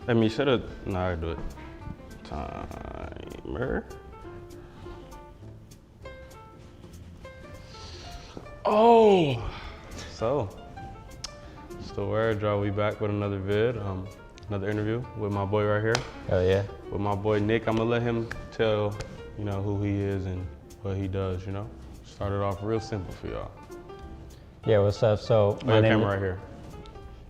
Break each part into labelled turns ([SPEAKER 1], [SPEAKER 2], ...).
[SPEAKER 1] I mean, should have, no, I do it. Timer. Oh! So, it's the word, y'all. We back with another vid, another interview with my boy right here.
[SPEAKER 2] Oh yeah.
[SPEAKER 1] With my boy Nick. I'm gonna let him tell, you know, who he is and what he does, you know? Started off real simple for y'all.
[SPEAKER 2] Yeah, what's up? So
[SPEAKER 1] My camera right here.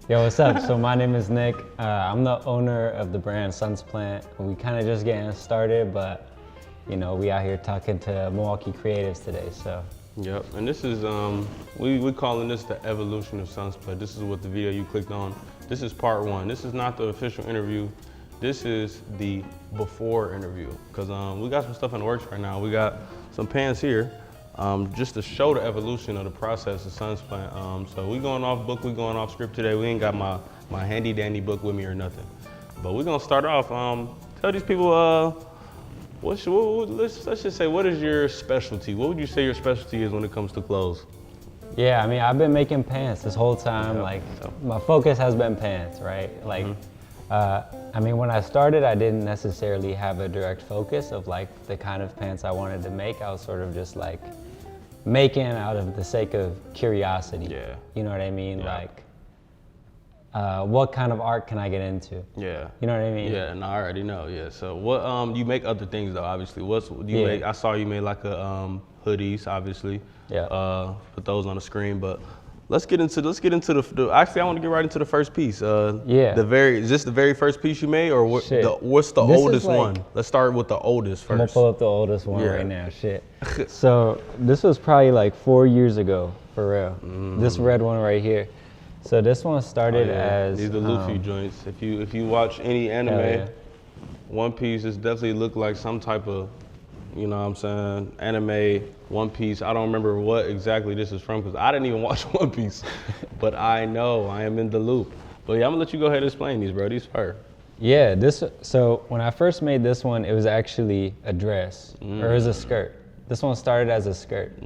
[SPEAKER 2] Yo, what's up? So my name is Nick. I'm the owner of the brand Sunsplant. We kind of just getting started, but you know, we out here talking to Milwaukee creatives today, so.
[SPEAKER 1] Yep, and this is, we calling this the evolution of Sunsplant. This is what the video you clicked on. This is part one. This is not the official interview. This is the before interview, because we got some stuff in the works right now. We got some pants here, just to show the evolution of the process of Sunsplant. So we going off book, we going off script today. We ain't got my handy dandy book with me or nothing. But we're gonna start off, tell these people, let's just say, what is your specialty? What would you say your specialty is when it comes to clothes?
[SPEAKER 2] Yeah, I mean, I've been making pants this whole time.
[SPEAKER 1] Yep.
[SPEAKER 2] Like, my focus has been pants, right? Like, I mean, when I started, I didn't necessarily have a direct focus of like the kind of pants I wanted to make. I was sort of just like making out of the sake of curiosity.
[SPEAKER 1] Yeah.
[SPEAKER 2] You know what I mean?
[SPEAKER 1] Yeah.
[SPEAKER 2] Like, what kind of art can I get into?
[SPEAKER 1] Yeah.
[SPEAKER 2] You know what I mean?
[SPEAKER 1] Yeah, and I already know. Yeah. So what? You make other things though, obviously. What's do you make? I saw you made like a hoodies, obviously.
[SPEAKER 2] Yeah.
[SPEAKER 1] Put those on the screen, but let's get into the. Actually, I want to get right into the first piece.
[SPEAKER 2] Yeah.
[SPEAKER 1] Is this the very first piece you made, or what's the
[SPEAKER 2] This
[SPEAKER 1] oldest
[SPEAKER 2] like,
[SPEAKER 1] one? Let's start with the oldest first.
[SPEAKER 2] I'm gonna pull up the oldest one right now. Shit. So this was probably like 4 years ago, for real. This red one right here. So this one started as
[SPEAKER 1] these are Luffy joints. If you watch any anime, One Piece is definitely look like some type of, you know what I'm saying, anime One Piece. I don't remember what exactly this is from because I didn't even watch One Piece, but I know I am in the loop. But yeah, I'm gonna let you go ahead and explain these, bro. These fire.
[SPEAKER 2] Yeah, so when I first made this one, it was actually a dress, or it was a skirt. This one started as a skirt.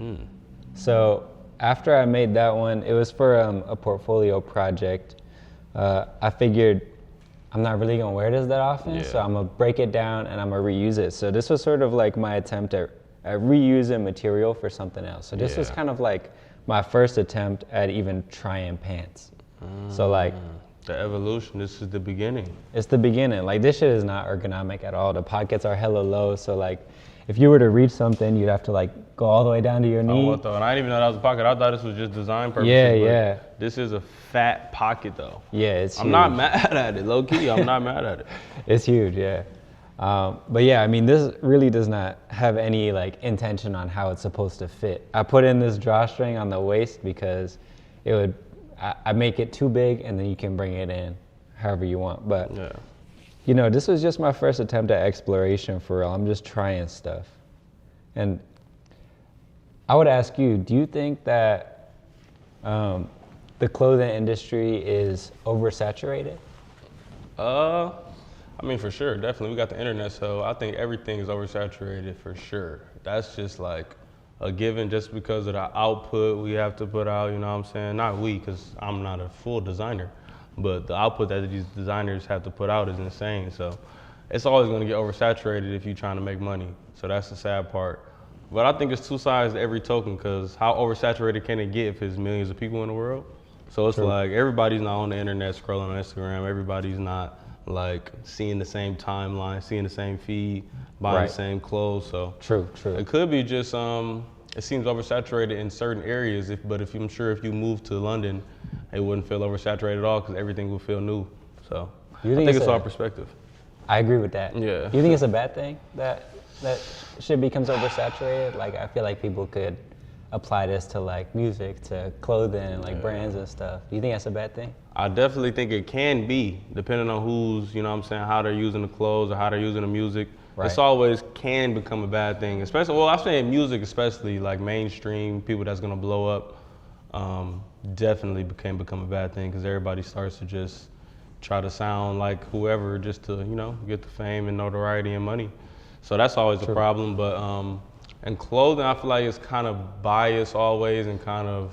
[SPEAKER 2] So after I made that one, it was for a portfolio project. I figured I'm not really gonna wear this that often, so I'm gonna break it down and I'm gonna reuse it. So this was sort of like my attempt at reusing material for something else. So this was kind of like my first attempt at even trying pants. So like,
[SPEAKER 1] the evolution, this is the beginning.
[SPEAKER 2] It's the beginning. Like, this shit is not ergonomic at all. The pockets are hella low, so like, if you were to reach something, you'd have to like go all the way down to your knee.
[SPEAKER 1] Oh, what though? And I didn't even know that was a pocket. I thought this was just design purposes.
[SPEAKER 2] Yeah.
[SPEAKER 1] This is a fat pocket though.
[SPEAKER 2] Yeah, it's huge.
[SPEAKER 1] I'm not mad at it, low key. I'm not mad at it.
[SPEAKER 2] It's huge, yeah. But yeah, I mean, this really does not have any like intention on how it's supposed to fit. I put in this drawstring on the waist because it would, I make it too big and then you can bring it in however you want. But you know, this was just my first attempt at exploration for real. I'm just trying stuff. And I would ask you, do you think that the clothing industry is oversaturated?
[SPEAKER 1] I mean, for sure, definitely. We got the internet, so I think everything is oversaturated for sure. That's just like a given just because of the output we have to put out, you know what I'm saying? Not we, because I'm not a full designer. But the output that these designers have to put out is insane. So it's always going to get oversaturated if you're trying to make money. So that's the sad part. But I think it's two sides to every token because how oversaturated can it get if there's millions of people in the world? So it's like everybody's not on the internet scrolling on Instagram. Everybody's not like seeing the same timeline, seeing the same feed, buying the same clothes. So
[SPEAKER 2] True.
[SPEAKER 1] It could be just, it seems oversaturated in certain areas. But I'm sure if you move to London, it wouldn't feel oversaturated at all because everything would feel new. So I think it's all perspective.
[SPEAKER 2] I agree with that.
[SPEAKER 1] Yeah.
[SPEAKER 2] You think it's a bad thing that shit becomes oversaturated? Like, I feel like people could apply this to like music, to clothing, like brands and stuff. Do you think that's a bad thing?
[SPEAKER 1] I definitely think it can be, depending on who's, you know what I'm saying, how they're using the clothes or how they're using the music. It's always can become a bad thing, especially, well, I'm saying music especially, like mainstream, people that's gonna blow up, definitely can become a bad thing because everybody starts to just try to sound like whoever just to, you know, get the fame and notoriety and money. So that's always a problem, but in clothing, I feel like it's kind of biased always and kind of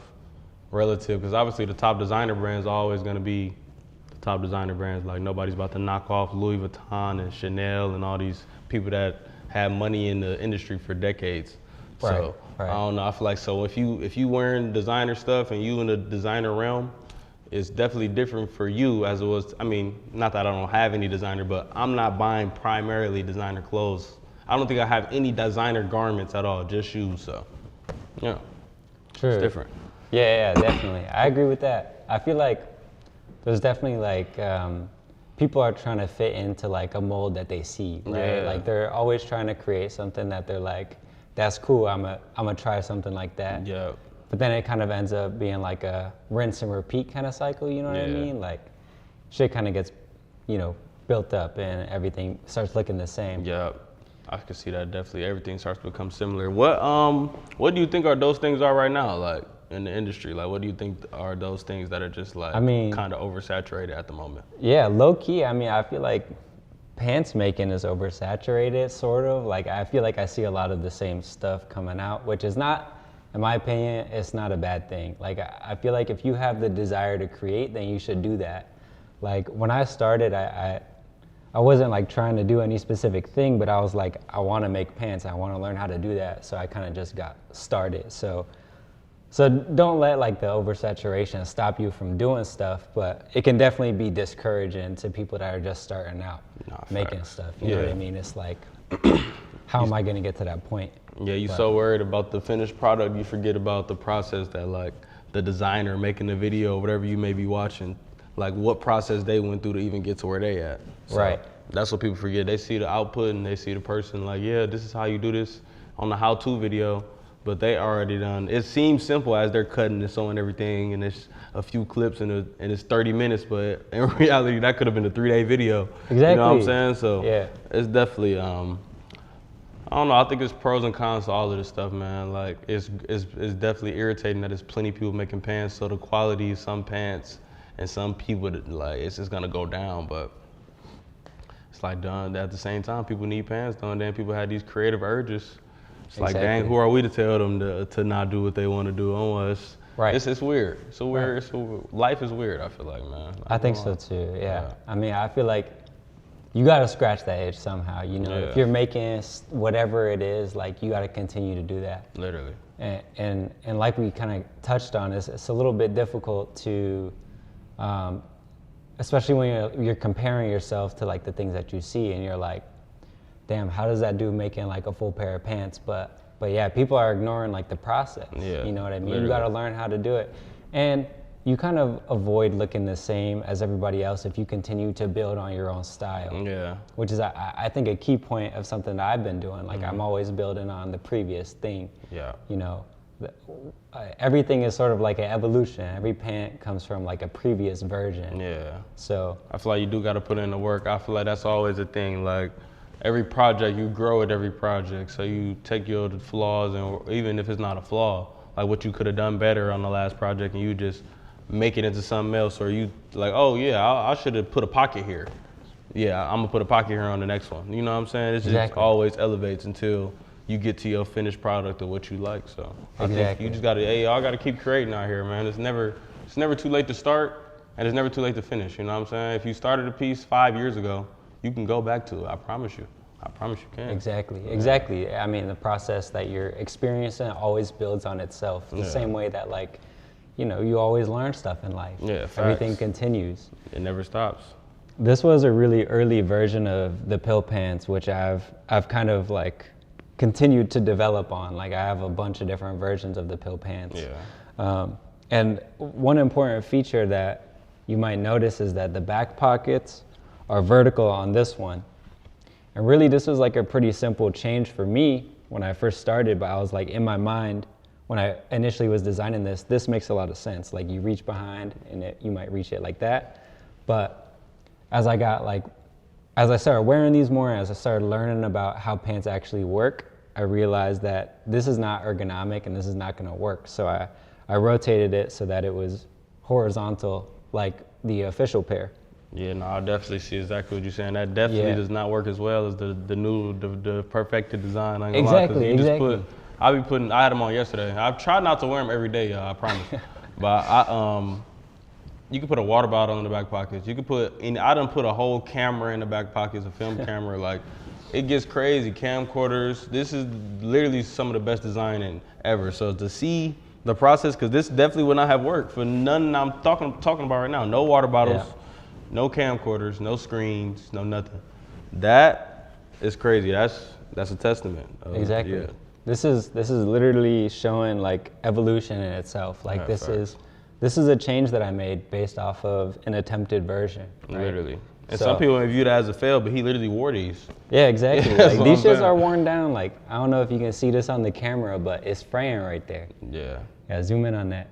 [SPEAKER 1] relative because obviously the top designer brands are always gonna be the top designer brands. Like nobody's about to knock off Louis Vuitton and Chanel and all these people that have money in the industry for decades. So I don't know. I feel like so if you wearing designer stuff and you in the designer realm, it's definitely different for you as it was. I mean, not that I don't have any designer, but I'm not buying primarily designer clothes. I don't think I have any designer garments at all, just shoes. So, yeah,
[SPEAKER 2] True.
[SPEAKER 1] It's different.
[SPEAKER 2] Yeah, definitely. I agree with that. I feel like there's definitely like people are trying to fit into like a mold that they see, right?
[SPEAKER 1] Yeah.
[SPEAKER 2] Like they're always trying to create something that they're like, that's cool. I'm gonna try something like that.
[SPEAKER 1] Yeah.
[SPEAKER 2] But then it kind of ends up being like a rinse and repeat kind of cycle. You know what I mean? Like shit kind of gets, built up and everything starts looking the same.
[SPEAKER 1] Yeah. I can see that definitely. Everything starts to become similar. What do you think those things are right now, like in the industry? Like, what do you think are those things that are just like kind of oversaturated at the moment?
[SPEAKER 2] Yeah, low key. I mean, I feel like pants making is oversaturated, sort of. Like, I feel like I see a lot of the same stuff coming out, which is not, in my opinion, it's not a bad thing. Like, I feel like if you have the desire to create, then you should do that. Like, when I started, I wasn't like trying to do any specific thing, but I was like, I want to make pants. I want to learn how to do that. So I kind of just got started. So don't let like the oversaturation stop you from doing stuff, but it can definitely be discouraging to people that are just starting out making stuff. You know what I mean? It's like, how am I going to get to that point?
[SPEAKER 1] Yeah, you're so worried about the finished product, you forget about the process that like the designer making the video, whatever you may be watching, like what process they went through to even get to where they at. So
[SPEAKER 2] right.
[SPEAKER 1] That's what people forget. They see the output and they see the person like, yeah, this is how you do this on the how-to video, but they already done. It seems simple as they're cutting and sewing everything and it's a few clips and it's 30 minutes, but in reality, that could have been a 3-day video.
[SPEAKER 2] Exactly.
[SPEAKER 1] You know what I'm saying? So
[SPEAKER 2] yeah.
[SPEAKER 1] It's definitely, I don't know. I think there's pros and cons to all of this stuff, man. Like it's definitely irritating that there's plenty of people making pants. So the quality of some pants and some people, like it's just gonna go down. But it's like done at the same time, people need pants done. Then people have these creative urges. It's like, dang, who are we to tell them to not do what they want to do on us?
[SPEAKER 2] Right.
[SPEAKER 1] It's weird. It's a weird. Life is weird. I feel like, man.
[SPEAKER 2] I think so too. Yeah. I mean, I feel like you got to scratch that itch somehow, if you're making whatever it is, like you got to continue to do that.
[SPEAKER 1] Literally.
[SPEAKER 2] And like we kind of touched on, it's a little bit difficult to, especially when you're comparing yourself to like the things that you see and you're like, damn, how does that dude making like a full pair of pants? But yeah, people are ignoring like the process.
[SPEAKER 1] Yeah,
[SPEAKER 2] you know what I mean?
[SPEAKER 1] literally.
[SPEAKER 2] You got to learn how to do it. And you kind of avoid looking the same as everybody else if you continue to build on your own style.
[SPEAKER 1] Yeah.
[SPEAKER 2] Which is, I think, a key point of something that I've been doing. Like, I'm always building on the previous thing.
[SPEAKER 1] Yeah.
[SPEAKER 2] Everything is sort of like an evolution. Every pant comes from like a previous version.
[SPEAKER 1] Yeah.
[SPEAKER 2] So
[SPEAKER 1] I feel like you do got to put in the work. I feel like that's always a thing. Like every project, you grow at every project. So you take your flaws, and even if it's not a flaw, like what you could have done better on the last project, and you just make it into something else, or you like, oh yeah, I should have put a pocket here. Yeah, I'm gonna put a pocket here on the next one. You know what I'm saying? It's just always elevates until you get to your finished product of what you like. So I think you just gotta, y'all gotta keep creating out here, man. It's never too late to start, and it's never too late to finish. You know what I'm saying? If you started a piece 5 years ago, you can go back to it. I promise you. I promise you can.
[SPEAKER 2] Exactly. I mean, the process that you're experiencing always builds on itself. The same way that like, you always learn stuff in life.
[SPEAKER 1] Yeah, facts.
[SPEAKER 2] Everything continues.
[SPEAKER 1] It never stops.
[SPEAKER 2] This was a really early version of the pill pants, which I've kind of like continued to develop on. Like I have a bunch of different versions of the pill pants.
[SPEAKER 1] Yeah.
[SPEAKER 2] And one important feature that you might notice is that the back pockets are vertical on this one. And really this was like a pretty simple change for me when I first started, but I was like in my mind, when I initially was designing this makes a lot of sense. Like you reach behind and you might reach it like that. But as I started wearing these more, as I started learning about how pants actually work, I realized that this is not ergonomic and this is not gonna work. So I rotated it so that it was horizontal like the official pair.
[SPEAKER 1] Yeah, no, I definitely see exactly what you're saying. That definitely does not work as well as the perfected design.
[SPEAKER 2] Exactly.
[SPEAKER 1] I had them on yesterday. I've tried not to wear them every day, y'all, I promise. But You could put a water bottle in the back pockets. You could put, and I done put a whole camera in the back pockets, a film camera. Like, it gets crazy. Camcorders. This is literally some of the best designing ever. So to see the process, because this definitely would not have worked for none I'm talking about right now. No water bottles, no camcorders, no screens, no nothing. That is crazy. That's a testament.
[SPEAKER 2] Exactly.
[SPEAKER 1] Yeah.
[SPEAKER 2] This is literally showing like evolution in itself. Like this is a change that I made based off of an attempted version. Right?
[SPEAKER 1] Literally. And some people may view that as a fail, but he literally wore these.
[SPEAKER 2] Yeah, exactly. Like these shits are worn down. Like, I don't know if you can see this on the camera, but it's fraying right there.
[SPEAKER 1] Yeah.
[SPEAKER 2] Yeah, zoom in on that.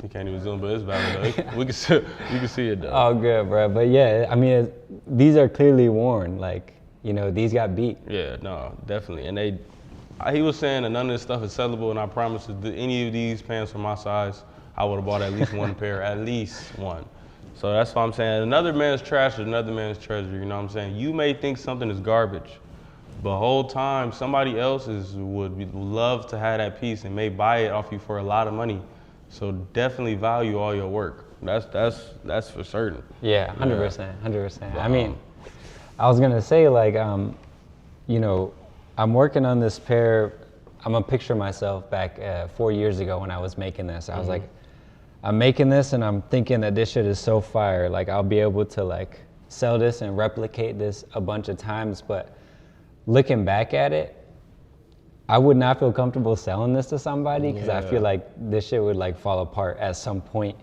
[SPEAKER 1] You can't even zoom, but it's valid though. You can see it though.
[SPEAKER 2] Oh, good, bro. But yeah, I mean, these are clearly worn. Like, you know, these got beat.
[SPEAKER 1] Yeah, no, definitely. And he was saying that none of this stuff is sellable, and I promise you, any of these pants from my size, I would have bought at least one pair, at least one. So that's what I'm saying. Another man's trash is another man's treasure, you know what I'm saying? You may think something is garbage, but the whole time somebody else would love to have that piece and may buy it off you for a lot of money. So definitely value all your work. That's for certain.
[SPEAKER 2] Yeah, 100%, 100%. I mean, I was gonna say like, you know, I'm working on this pair. I'm gonna picture myself back 4 years ago when I was making this. I was like, I'm making this and I'm thinking that this shit is so fire. Like I'll be able to like sell this and replicate this a bunch of times. But looking back at it, I would not feel comfortable selling this to somebody because I feel like this shit would like fall apart at some point.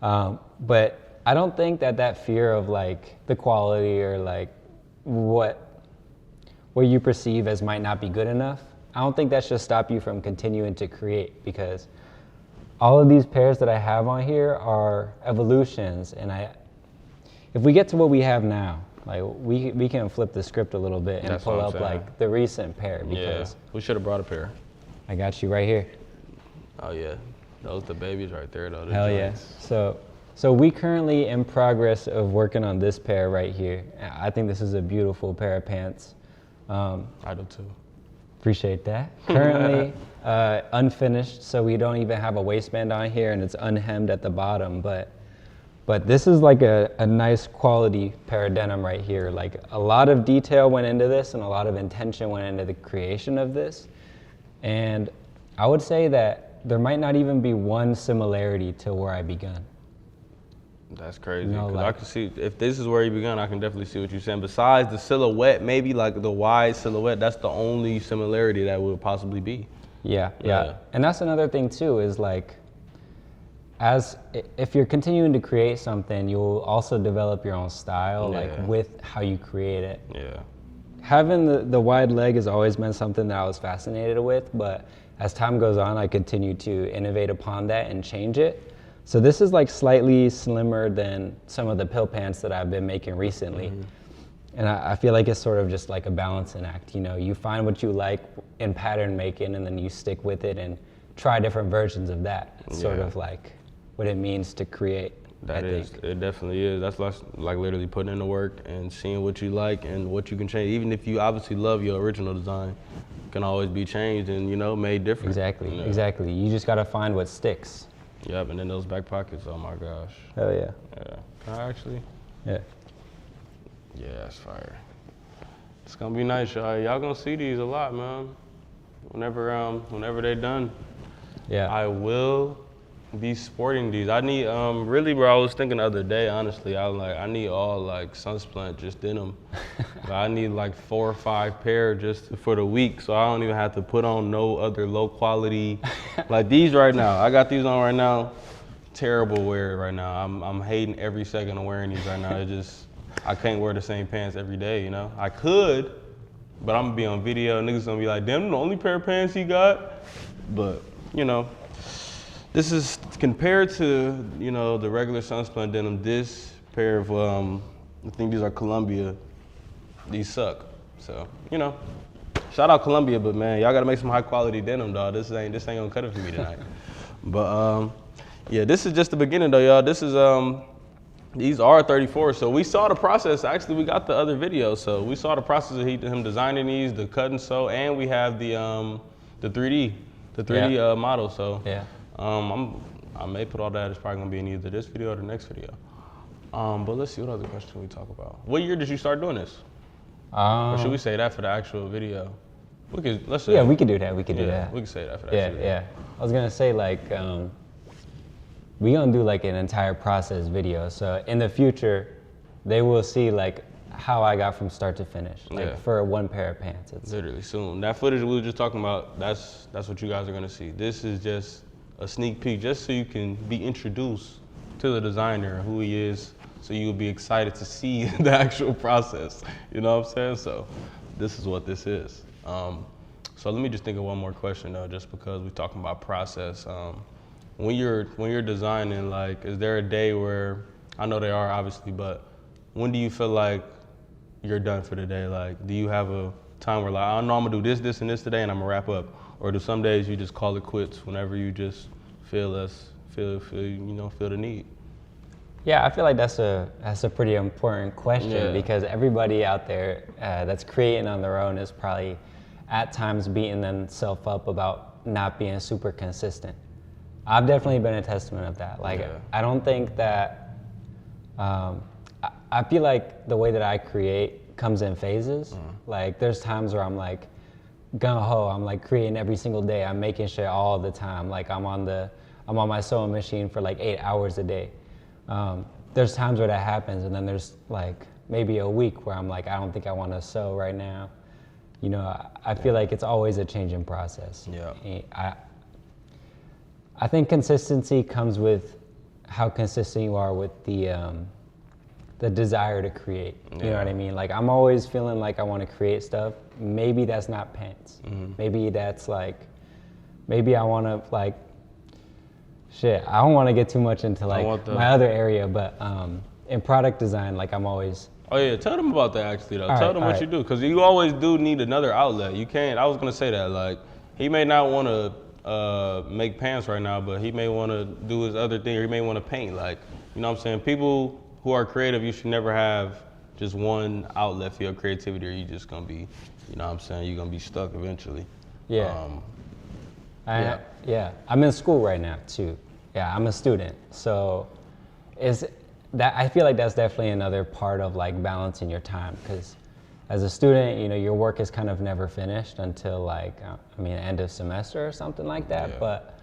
[SPEAKER 2] But I don't think that fear of like the quality or like what you perceive as might not be good enough, I don't think that should stop you from continuing to create, because all of these pairs that I have on here are evolutions, and if we get to what we have now, like we can flip the script a little bit and pull up like the recent pair, because
[SPEAKER 1] we should have brought a pair.
[SPEAKER 2] I got you right here.
[SPEAKER 1] Oh yeah, those the babies right there though.
[SPEAKER 2] Hell yes. So we currently in progress of working on this pair right here. I think this is a beautiful pair of pants.
[SPEAKER 1] I do too.
[SPEAKER 2] Appreciate that. Currently unfinished, so we don't even have a waistband on here, and it's unhemmed at the bottom. But this is like a nice quality pair of denim right here. Like a lot of detail went into this, and a lot of intention went into the creation of this. And I would say that there might not even be one similarity to where I begun.
[SPEAKER 1] That's crazy. Because I can see, if this is where you began, I can definitely see what you're saying. Besides the silhouette, maybe like the wide silhouette, that's the only similarity that would possibly be.
[SPEAKER 2] Yeah. And that's another thing too, is like, if you're continuing to create something, you'll also develop your own style, like with how you create it.
[SPEAKER 1] Yeah.
[SPEAKER 2] Having the wide leg has always been something that I was fascinated with, but as time goes on, I continue to innovate upon that and change it. So this is like slightly slimmer than some of the pill pants that I've been making recently. And I feel like it's sort of just like a balancing act. You know, you find what you like in pattern making, and then you stick with it and try different versions of that. It's sort of like what it means to create.
[SPEAKER 1] It definitely is. That's like literally putting in the work and seeing what you like and what you can change. Even if you obviously love your original design, it can always be changed and, you know, made different.
[SPEAKER 2] Exactly, exactly. You just got to find what sticks.
[SPEAKER 1] Yep, and then those back pockets, oh my gosh.
[SPEAKER 2] Hell yeah.
[SPEAKER 1] Yeah. Can I actually?
[SPEAKER 2] Yeah.
[SPEAKER 1] Yeah, that's fire. It's gonna be nice, y'all. Y'all gonna see these a lot, man. Whenever they're done.
[SPEAKER 2] Yeah.
[SPEAKER 1] I will be sporting these. I need, really, bro, I was thinking the other day, honestly, I need all like Sunsplant just denim. I need like 4 or 5 pair just for the week, so I don't even have to put on no other low quality. Like these right now, I got these on right now. Terrible wear right now. I'm hating every second of wearing these right now. I can't wear the same pants every day, you know? I could, but I'm gonna be on video, niggas gonna be like, damn, the only pair of pants he got. But, you know, this is compared to, you know, the regular Sunsplant denim, this pair of, I think these are Columbia, these suck. So, you know, shout out Columbia, but man, y'all gotta make some high quality denim, dog. This ain't gonna cut it for me tonight. But yeah, this is just the beginning though, y'all. This is, these are 34, so we saw the process. Actually, we got the other video, so we saw the process of him designing these, the cut and sew, and we have the 3D model. So
[SPEAKER 2] yeah.
[SPEAKER 1] I may put all that. It's probably gonna be in either this video or the next video. But let's see what other question we talk about. What year did you start doing this? Or should we say that for the actual video? Let's say.
[SPEAKER 2] Yeah, we could do that. We could do that.
[SPEAKER 1] We could say that for the actual video.
[SPEAKER 2] Yeah. I was gonna say like, we gonna do like an entire process video. So in the future, they will see like how I got from start to finish, like for one pair of pants. It's
[SPEAKER 1] literally soon. That footage we were just talking about, that's what you guys are gonna see. This is just a sneak peek, just so you can be introduced to the designer, who he is, so you'll be excited to see the actual process. You know what I'm saying? So this is what this is. So let me just think of one more question though, just because we're talking about process. When you're designing, like, is there a day where, I know they are obviously, but when do you feel like you're done for the day? Like, do you have a time where like, I know I'm gonna do this, this, and this today, and I'm gonna wrap up? Or do some days you just call it quits whenever you just feel the need?
[SPEAKER 2] Yeah, I feel like that's a pretty important question because everybody out there that's creating on their own is probably at times beating themselves up about not being super consistent. I've definitely been a testament of that. Like, I don't think that, I feel like the way that I create comes in phases. Like, there's times where I'm like gung-ho, I'm like creating every single day. I'm making shit all the time. Like, I'm on my sewing machine for like 8 hours a day. There's times where that happens, and then there's like maybe a week where I'm like, I don't think I want to sew right now. You know, I feel like it's always a changing process.
[SPEAKER 1] Yeah.
[SPEAKER 2] I think consistency comes with how consistent you are with the desire to create. You know what I mean? Like, I'm always feeling like I want to create stuff. Maybe that's not pants. Maybe that's like, maybe I want to like, shit, I don't want to get too much into like my other area, but in product design, like, I'm always.
[SPEAKER 1] Oh yeah, tell them about that actually though. Tell them what you do, because you always do need another outlet. You can't, I was gonna say that, like, he may not want to make pants right now, but he may want to do his other thing, or he may want to paint. Like, you know what I'm saying? People who are creative, you should never have just one outlet for your creativity, or you just gonna be, you know what I'm saying, you're gonna be stuck eventually.
[SPEAKER 2] Yeah. I'm in school right now too. Yeah, I'm a student. So I feel like that's definitely another part of like balancing your time, because as a student, you know, your work is kind of never finished until like, end of semester or something like that. Yeah. But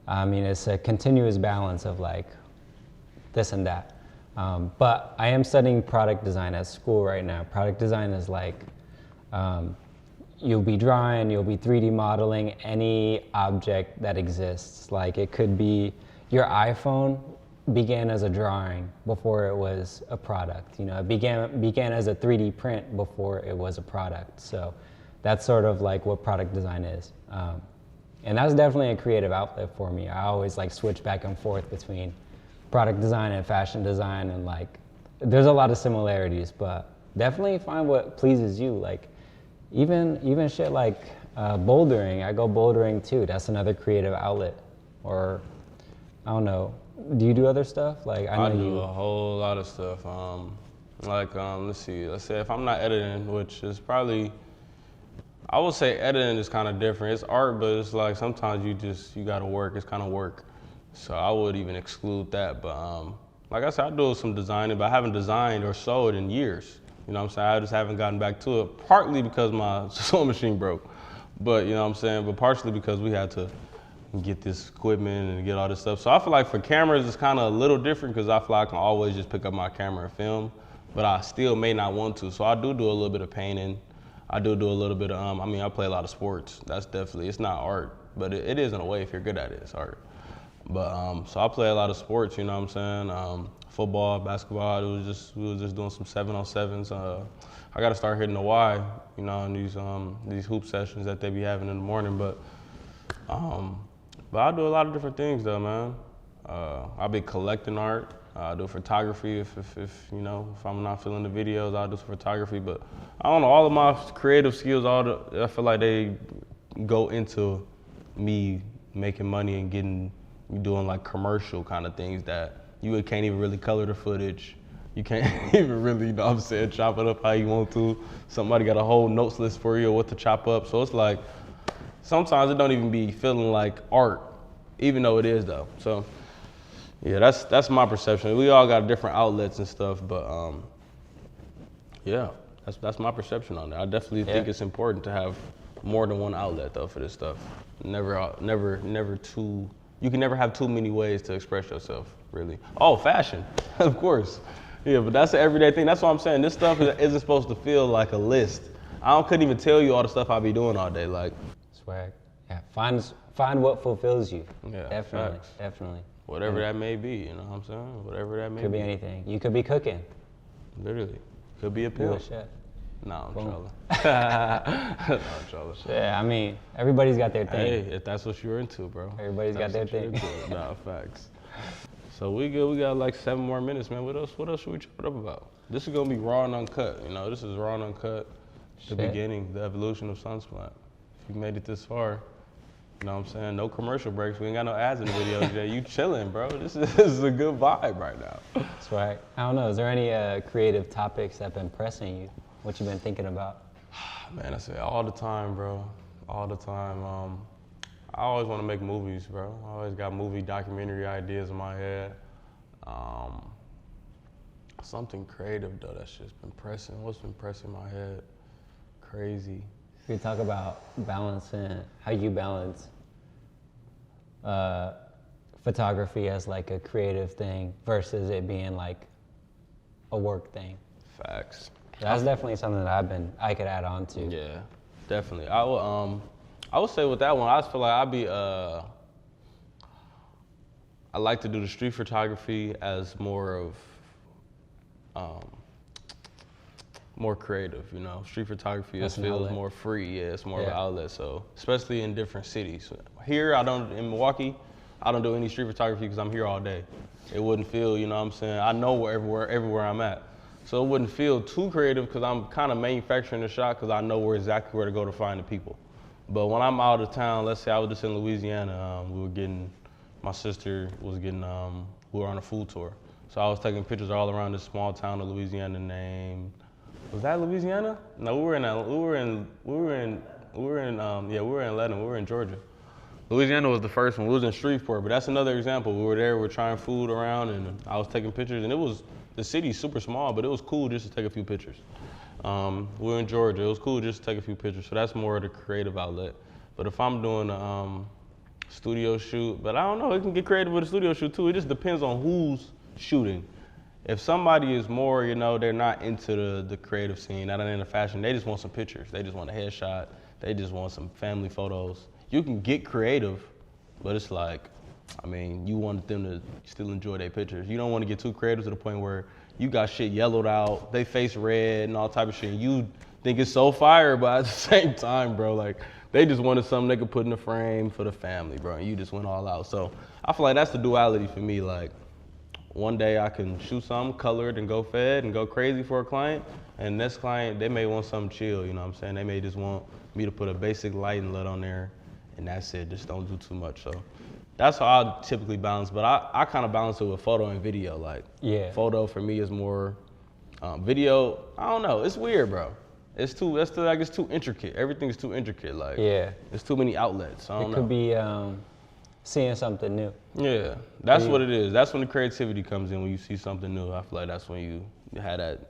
[SPEAKER 2] I mean, it's a continuous balance of like this and that. But I am studying product design at school right now. Product design is like, you'll be drawing, you'll be 3D modeling any object that exists. Like, it could be your iPhone began as a drawing before it was a product. You know, it began as a 3D print before it was a product. So that's sort of like what product design is. And that's definitely a creative outlet for me. I always like switch back and forth between product design and fashion design, and like, there's a lot of similarities, but definitely find what pleases you. Like, even shit like bouldering, I go bouldering too. That's another creative outlet. Or, I don't know, do you do other stuff? Like,
[SPEAKER 1] I do a whole lot of stuff. Let's see, let's say if I'm not editing, which is probably, I would say editing is kind of different. It's art, but it's like sometimes you gotta work, it's kind of work. So I would even exclude that. But like I said, I do some designing, but I haven't designed or sewed in years. You know what I'm saying? I just haven't gotten back to it, partly because my sewing machine broke. But, you know what I'm saying? But partially because we had to get this equipment and get all this stuff. So I feel like for cameras, it's kind of a little different, because I feel like I can always just pick up my camera and film, but I still may not want to. So I do a little bit of painting. I do a little bit of, I play a lot of sports. That's definitely, it's not art, but it is in a way. If you're good at it, it's art. But so I play a lot of sports, you know what I'm saying? Football, basketball. We was just doing some 7-on-7s. I got to start hitting the Y, you know, in these hoop sessions that they be having in the morning. But I do a lot of different things though, man. I'll be collecting art. I do photography if I'm not feeling the videos, I'll do some photography. But I don't know, all of my creative skills, I feel like they go into me making money and doing like commercial kind of things that you can't even really color the footage. You can't even really, you know what I'm saying, chop it up how you want to. Somebody got a whole notes list for you of what to chop up. So it's like, sometimes it don't even be feeling like art, even though it is though. So Yeah, that's my perception. We all got different outlets and stuff, but yeah, that's my perception on it. I definitely think it's important to have more than one outlet though for this stuff. Never too. You can never have too many ways to express yourself, really. Oh, fashion, of course. Yeah, but that's an everyday thing. That's what I'm saying. This stuff isn't supposed to feel like a list. Couldn't even tell you all the stuff I be doing all day. Like
[SPEAKER 2] swag. Yeah, find what fulfills you.
[SPEAKER 1] Yeah,
[SPEAKER 2] definitely,
[SPEAKER 1] facts.
[SPEAKER 2] definitely.
[SPEAKER 1] Whatever that may be, you know what I'm saying? Whatever that may be.
[SPEAKER 2] Could be anything. You could be cooking.
[SPEAKER 1] Literally. Could be a
[SPEAKER 2] Be
[SPEAKER 1] pill.
[SPEAKER 2] a chef.
[SPEAKER 1] No, I'm
[SPEAKER 2] Boom.
[SPEAKER 1] trolling. No, I'm trolling.
[SPEAKER 2] Yeah, I mean, everybody's got their thing.
[SPEAKER 1] Hey, if that's what you're into, bro.
[SPEAKER 2] Everybody's got their thing.
[SPEAKER 1] Nah, facts. So we good. We got like 7 more minutes, man. What else should we chop it up about? This is gonna be raw and uncut. You know, this is raw and uncut. The beginning, the evolution of Sunsplant. If you made it this far, you know what I'm saying? No commercial breaks. We ain't got no ads in the videos yet. You chilling, bro. This is a good vibe right now.
[SPEAKER 2] That's right. I don't know. Is there any creative topics that have been pressing you? What you been thinking about?
[SPEAKER 1] Man, I say all the time, bro. All the time. I always want to make movies, bro. I always got movie documentary ideas in my head. Something creative though that's just been pressing. What's been pressing my head? Crazy.
[SPEAKER 2] We talk about balancing, how you balance photography as like a creative thing versus it being like a work thing.
[SPEAKER 1] Facts.
[SPEAKER 2] That's definitely something that I could add on to.
[SPEAKER 1] Yeah, definitely. I would say with that one, I just feel like I like to do the street photography as more of more creative, you know. Street photography feels more free. Yeah, it's more of an outlet. So especially in different cities. Here, in Milwaukee, I don't do any street photography because I'm here all day. It wouldn't feel, you know what I'm saying? I know everywhere I'm at. So it wouldn't feel too creative because I'm kind of manufacturing the shot because I know exactly where to go to find the people. But when I'm out of town, let's say I was just in Louisiana, my sister was getting, we were on a food tour. So I was taking pictures all around this small town of Louisiana named, was that Louisiana? No, we were in Lebanon. We were in Georgia. Louisiana was the first one. We was in Shreveport, but that's another example. We were there, we're trying food around, and I was taking pictures, and the city's super small, but it was cool just to take a few pictures. We were in Georgia. It was cool just to take a few pictures. So that's more of the creative outlet. But if I'm doing a studio shoot, but I don't know, it can get creative with a studio shoot too. It just depends on who's shooting. If somebody is more, you know, they're not into the creative scene, not into fashion, they just want some pictures. They just want a headshot. They just want some family photos. You can get creative, but it's like, I mean, you want them to still enjoy their pictures. You don't want to get too creative to the point where you got shit yellowed out, they face red and all type of shit. And you think it's so fire, but at the same time, bro, like they just wanted something they could put in the frame for the family, bro. And you just went all out. So I feel like that's the duality for me. Like one day I can shoot something colored and go fed and go crazy for a client. And next client, they may want something chill, you know what I'm saying? They may just want me to put a basic light and LUT on there and that's it. Just don't do too much. So that's how I typically balance, but I kind of balance it with photo and video. Like, photo for me is more video. I don't know. It's weird, bro. It's too intricate. Everything's too intricate. Like, it's too many outlets. I don't know.
[SPEAKER 2] It could be seeing something new.
[SPEAKER 1] Yeah, that's what it is. That's when the creativity comes in. When you see something new, I feel like that's when you had that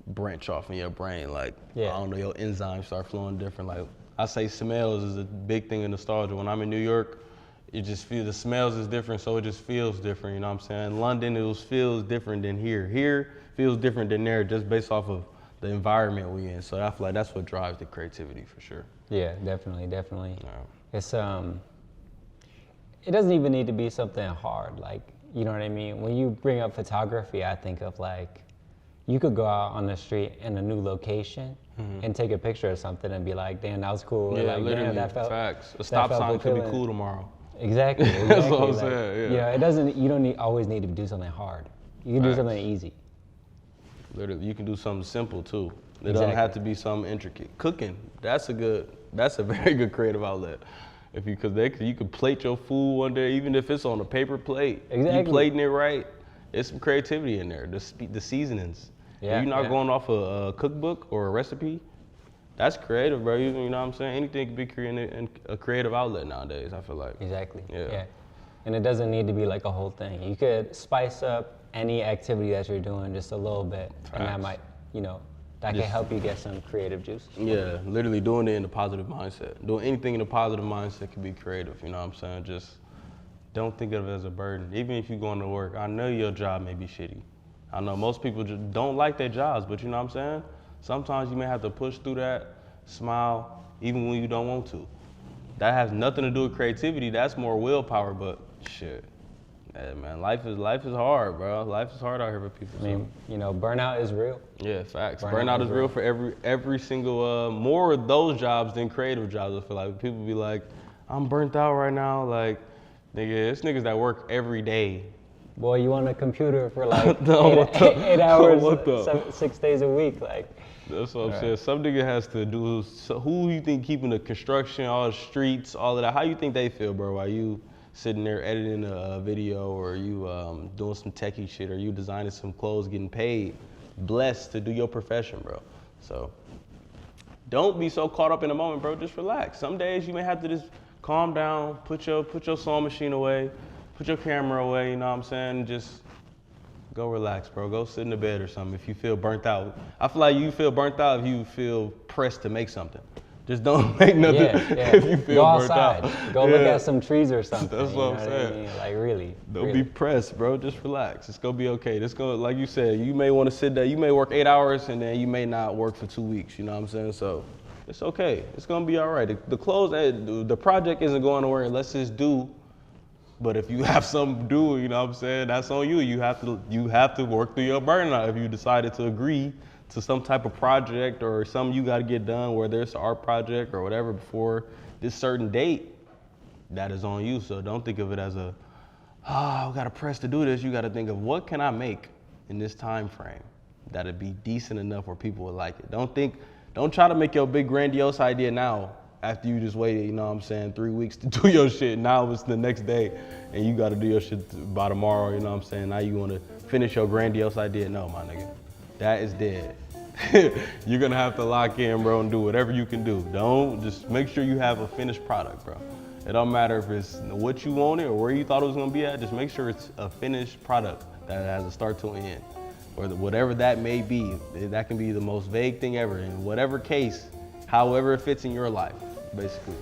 [SPEAKER 1] branch off in your brain. Like, I don't know, your enzymes start flowing different. Like, I say smells is a big thing in nostalgia. When I'm in New York, it just feels, the smells is different, so it just feels different, you know what I'm saying? London, feels different than here. Here feels different than there just based off of the environment we in. So I feel like that's what drives the creativity for sure.
[SPEAKER 2] Yeah, definitely. It's, it doesn't even need to be something hard, like, you know what I mean? When you bring up photography, I think of like, you could go out on the street in a new location and take a picture of something and be like, damn, that was cool.
[SPEAKER 1] Yeah,
[SPEAKER 2] like,
[SPEAKER 1] literally,
[SPEAKER 2] damn, that felt,
[SPEAKER 1] facts. A stop sign could be cool tomorrow.
[SPEAKER 2] Exactly.
[SPEAKER 1] That's what I'm saying,
[SPEAKER 2] yeah. It doesn't, you don't always need to do something hard. You can do something easy.
[SPEAKER 1] Literally, you can do something simple too. It doesn't have to be something intricate. Cooking, that's a very good creative outlet. You could plate your food one day, even if it's on a paper plate.
[SPEAKER 2] Exactly.
[SPEAKER 1] You plating it right, there's some creativity in there. The seasonings. If you're not going off a cookbook or a recipe, that's creative, bro. You know what I'm saying? Anything can be a creative outlet nowadays, I feel like.
[SPEAKER 2] Exactly.
[SPEAKER 1] Yeah.
[SPEAKER 2] And it doesn't need to be like a whole thing. You could spice up any activity that you're doing just a little bit, and that might, that can help you get some creative juice.
[SPEAKER 1] Yeah, literally doing it in a positive mindset. Doing anything in a positive mindset can be creative, you know what I'm saying? Just don't think of it as a burden. Even if you're going to work, I know your job may be shitty. I know most people just don't like their jobs, but you know what I'm saying? Sometimes you may have to push through that, smile, even when you don't want to. That has nothing to do with creativity. That's more willpower, but shit. Yeah, man, life is hard, bro. Life is hard out here for people.
[SPEAKER 2] I mean, burnout is real.
[SPEAKER 1] Yeah, facts. Burnout is real for every single, more of those jobs than creative jobs. I feel like people be like, I'm burnt out right now. Like, nigga, it's niggas that work every day.
[SPEAKER 2] Boy, you on a computer for like
[SPEAKER 1] No,
[SPEAKER 2] 8 hours, 6 days a week, like.
[SPEAKER 1] That's what I'm saying. Some nigga has to do. So who you think keeping the construction, all the streets, all of that? How you think they feel, bro? While you sitting there editing a video, or you doing some techie shit, or you designing some clothes, getting paid, blessed to do your profession, bro. So don't be so caught up in the moment, bro. Just relax. Some days you may have to just calm down, put your sewing machine away, put your camera away. You know what I'm saying? Just go relax, bro. Go sit in the bed or something if you feel burnt out. I feel like you feel burnt out if you feel pressed to make something. Just don't make nothing if you feel burnt out.
[SPEAKER 2] Go outside. Go look at some trees or something.
[SPEAKER 1] That's what I'm saying.
[SPEAKER 2] I mean? Like really.
[SPEAKER 1] Don't be pressed, bro. Just relax. It's gonna be okay. It's gonna, like you said, you may want to sit there. You may work 8 hours and then you may not work for 2 weeks. You know what I'm saying? So it's okay. It's gonna be all right. The project isn't going nowhere unless it's due. But if you have something to do, you know what I'm saying, that's on you. You have to work through your burnout if you decided to agree to some type of project or something you got to get done, whether it's an art project or whatever, before this certain date. That is on you. So don't think of it as I got to press to do this. You got to think of, what can I make in this time frame that'd be decent enough where people would like it. Don't try to make your big grandiose idea now after you just waited, you know what I'm saying, 3 weeks to do your shit. Now it's the next day and you got to do your shit by tomorrow, you know what I'm saying? Now you want to finish your grandiose idea. No, my nigga, that is dead. You're going to have to lock in, bro, and do whatever you can do. Just make sure you have a finished product, bro. It don't matter if it's what you wanted or where you thought it was going to be at. Just make sure it's a finished product that has a start to an end. Or whatever that may be. That can be the most vague thing ever. In whatever case, however it fits in your life, basically.